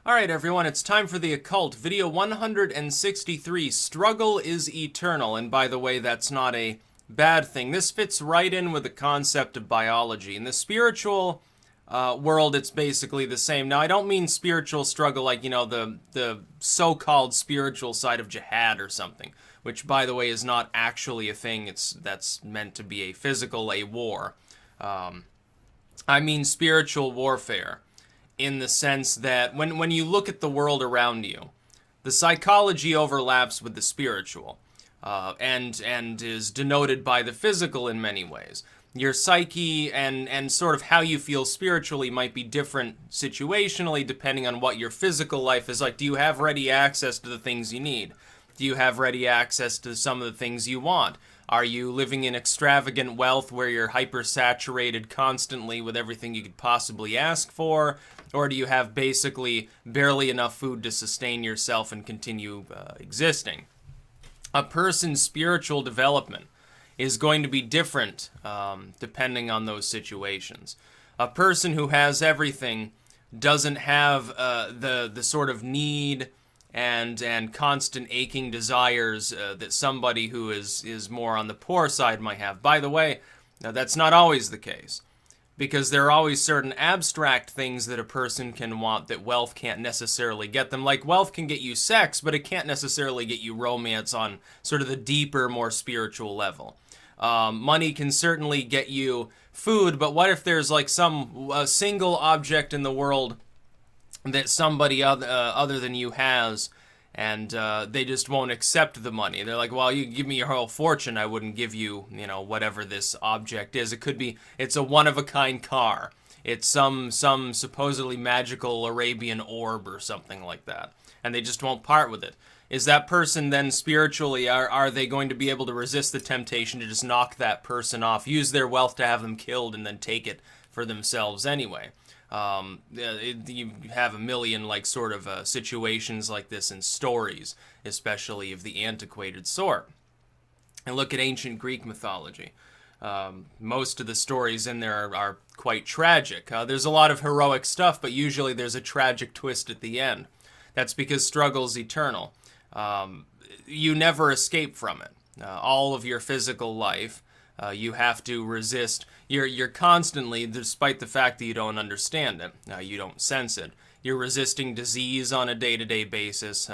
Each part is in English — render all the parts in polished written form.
Alright everyone, it's time for the Occult, video 163, Struggle is Eternal, and by the way, that's not a bad thing. This fits right in with the concept of biology. In the spiritual world, it's basically the same. Now, I don't mean spiritual struggle like, the so-called spiritual side of jihad or something, which, by the way, is not actually a thing. That's meant to be a physical, a war. I mean spiritual warfare, in the sense that when you look at the world around you, the psychology overlaps with the spiritual, and is denoted by the physical in many ways. Your psyche and sort of how you feel spiritually might be different situationally depending on what your physical life is like. Do you have ready access to the things you need? Do you have ready access to some of the things you want? Are you living in extravagant wealth where you're hyper-saturated constantly with everything you could possibly ask for? Or do you have basically barely enough food to sustain yourself and continue existing? A person's spiritual development is going to be different depending on those situations. A person who has everything doesn't have the sort of need and constant aching desires that somebody who is more on the poor side might have. By the way, now that's not always the case, because there are always certain abstract things that a person can want that wealth can't necessarily get them. Like, wealth can get you sex, but it can't necessarily get you romance on sort of the deeper, more spiritual level. Money can certainly get you food, but what if there's like some single object in the world that somebody other than you has, and they just won't accept the money? They're like, well, you give me your whole fortune, I wouldn't give you, whatever this object is. It could be, it's a one-of-a-kind car. It's some supposedly magical Arabian orb or something like that, and they just won't part with it. Is that person then spiritually, are they going to be able to resist the temptation to just knock that person off, use their wealth to have them killed, and then take it for themselves anyway? You have a million sort of situations like this in stories, especially of the antiquated sort. And look at ancient Greek mythology. Most of the stories in there are quite tragic. There's a lot of heroic stuff, but usually there's a tragic twist at the end. That's because struggle's eternal. You never escape from it. All of your physical life, you have to resist. You're constantly, despite the fact that you don't understand it, you don't sense it, you're resisting disease on a day-to-day basis.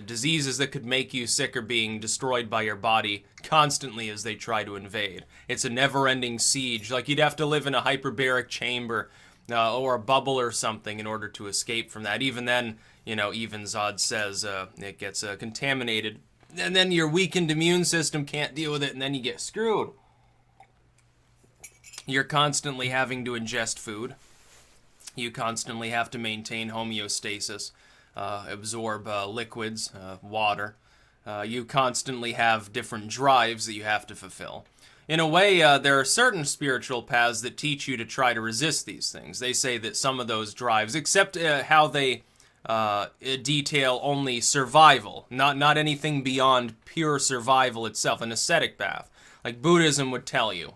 Diseases that could make you sick are being destroyed by your body constantly as they try to invade. It's a never-ending siege. Like, you'd have to live in a hyperbaric chamber or a bubble or something in order to escape from that. Even then, Evanzod says it gets contaminated, and then your weakened immune system can't deal with it, and then you get screwed. You're constantly having to ingest food. You constantly have to maintain homeostasis, absorb liquids, water. You constantly have different drives that you have to fulfill. In a way, there are certain spiritual paths that teach you to try to resist these things. They say that some of those drives, except how they detail only survival, not anything beyond pure survival itself, an ascetic path, like Buddhism would tell you.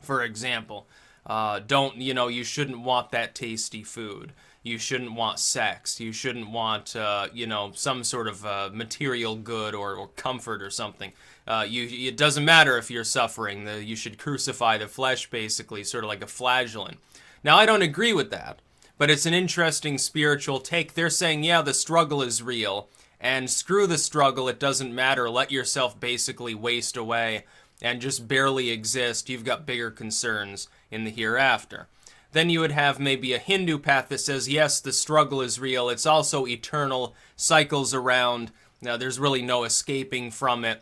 For example, you shouldn't want that tasty food. You shouldn't want sex. You shouldn't want, some sort of material good or comfort or something. It doesn't matter if you're suffering. You should crucify the flesh, basically, sort of like a flagellant. Now, I don't agree with that, but it's an interesting spiritual take. They're saying, yeah, the struggle is real, and screw the struggle, it doesn't matter. Let yourself basically waste away and just barely exist. You've got bigger concerns in the hereafter. Then you would have maybe a Hindu path that says, yes, the struggle is real. It's also eternal, cycles around. Now, there's really no escaping from it.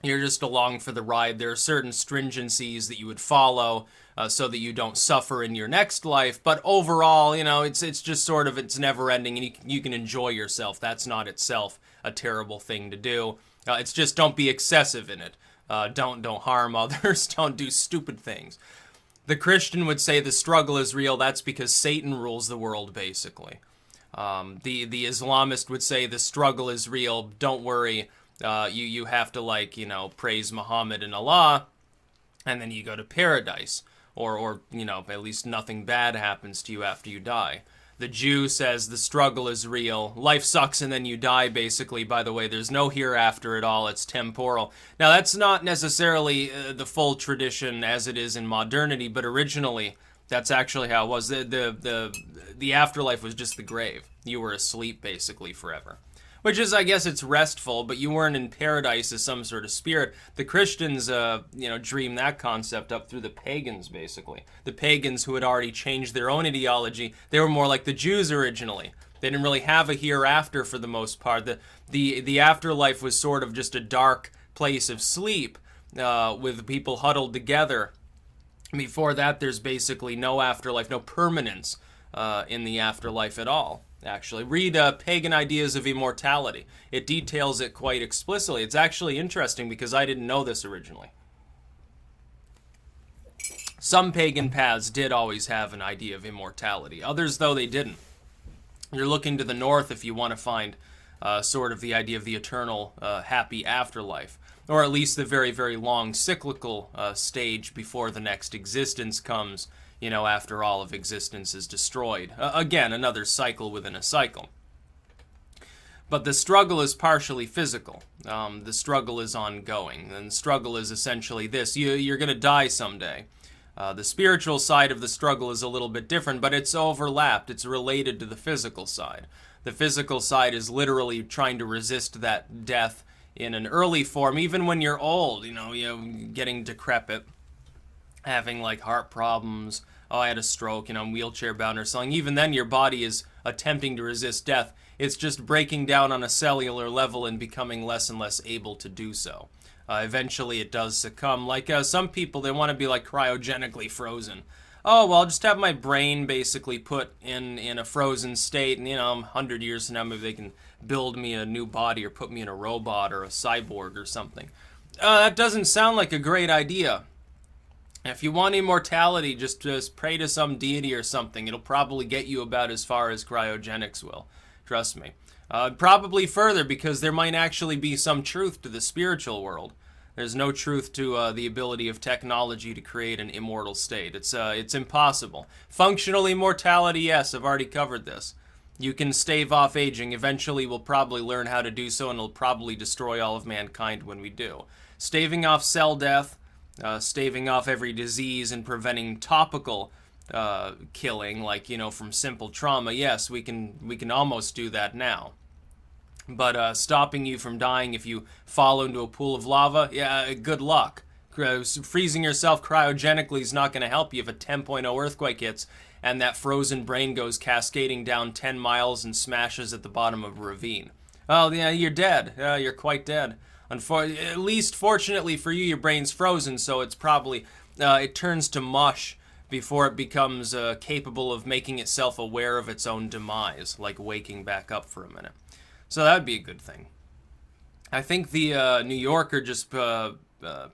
You're just along for the ride. There are certain stringencies that you would follow so that you don't suffer in your next life. But overall, it's just sort of, it's never ending, and you can enjoy yourself. That's not itself a terrible thing to do. It's just don't be excessive in it. Don't harm others. Don't do stupid things. The Christian would say the struggle is real. That's because Satan rules the world, basically. The Islamist would say the struggle is real. Don't worry. You have to, praise Muhammad and Allah, and then you go to paradise. Or at least nothing bad happens to you after you die. The Jew says the struggle is real. Life sucks and then you die, basically. By the way, there's no hereafter at all. It's temporal. Now, that's not necessarily the full tradition as it is in modernity, but originally, that's actually how it was. The afterlife was just the grave. You were asleep, basically, forever. Which is, I guess, it's restful, but you weren't in paradise as some sort of spirit. The Christians, dreamed that concept up through the pagans, basically. The pagans who had already changed their own ideology, they were more like the Jews originally. They didn't really have a hereafter for the most part. The afterlife was sort of just a dark place of sleep with people huddled together. Before that, there's basically no afterlife, no permanence in the afterlife at all. Actually, read Pagan Ideas of Immortality. It details it quite explicitly. It's actually interesting because I didn't know this originally. Some pagan paths did always have an idea of immortality. Others, though, they didn't. You're looking to the north if you want to find sort of the idea of the eternal happy afterlife. Or at least the very, very long cyclical stage before the next existence comes, after all of existence is destroyed. Again, another cycle within a cycle. But the struggle is partially physical. The struggle is ongoing. And the struggle is essentially this. You're going to die someday. The spiritual side of the struggle is a little bit different, but it's overlapped. It's related to the physical side. The physical side is literally trying to resist that death in an early form, even when you're old, getting decrepit, having like heart problems. Oh, I had a stroke, I'm wheelchair bound or something. Even then, your body is attempting to resist death. It's just breaking down on a cellular level and becoming less and less able to do so. Eventually, it does succumb. Like some people, they want to be like cryogenically frozen. Oh, well, I'll just have my brain basically put in a frozen state, and 100 years from now, maybe they can build me a new body or put me in a robot or a cyborg or something. That doesn't sound like a great idea. If you want immortality, just pray to some deity or something. It'll probably get you about as far as cryogenics will. Trust me. Probably further, because there might actually be some truth to the spiritual world. There's no truth to the ability of technology to create an immortal state. It's impossible. Functional immortality, yes, I've already covered this. You can stave off aging. Eventually, we'll probably learn how to do so, and it'll probably destroy all of mankind when we do. Staving off cell death, staving off every disease, and preventing topical killing, like, from simple trauma, yes, we can almost do that now. But stopping you from dying if you fall into a pool of lava, yeah, good luck. Freezing yourself cryogenically is not going to help you if a 10.0 earthquake hits and that frozen brain goes cascading down 10 miles and smashes at the bottom of a ravine. Oh, yeah, you're dead. You're quite dead. At least, fortunately for you, your brain's frozen, so it's probably, it turns to mush before it becomes capable of making itself aware of its own demise, like waking back up for a minute. So that would be a good thing. I think the New Yorker just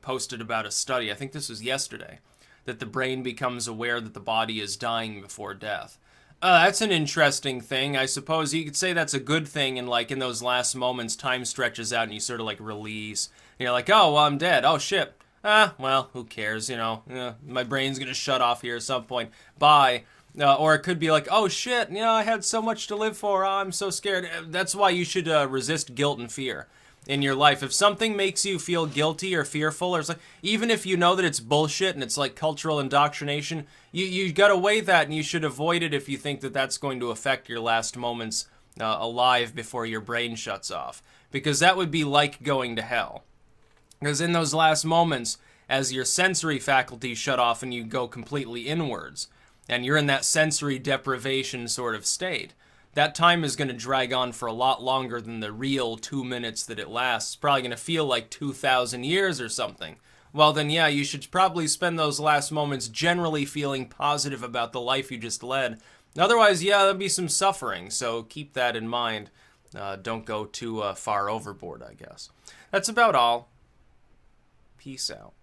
posted about a study, I think this was yesterday, that the brain becomes aware that the body is dying before death. That's an interesting thing. I suppose you could say that's a good thing, and like in those last moments, time stretches out and you sort of like release. And you're like, oh, well, I'm dead. Oh, shit. Well, who cares, my brain's gonna shut off here at some point. Bye. Or it could be like, oh shit, I had so much to live for, oh, I'm so scared. That's why you should resist guilt and fear in your life. If something makes you feel guilty or fearful, or even if you know that it's bullshit and it's like cultural indoctrination, you gotta weigh that, and you should avoid it if you think that that's going to affect your last moments alive before your brain shuts off. Because that would be like going to hell. Because in those last moments, as your sensory faculties shut off and you go completely inwards, and you're in that sensory deprivation sort of state, that time is going to drag on for a lot longer than the real 2 minutes that it lasts. It's probably going to feel like 2,000 years or something. Well, then, yeah, you should probably spend those last moments generally feeling positive about the life you just led. Otherwise, yeah, there'll be some suffering, so keep that in mind. Don't go too far overboard, I guess. That's about all. Peace out.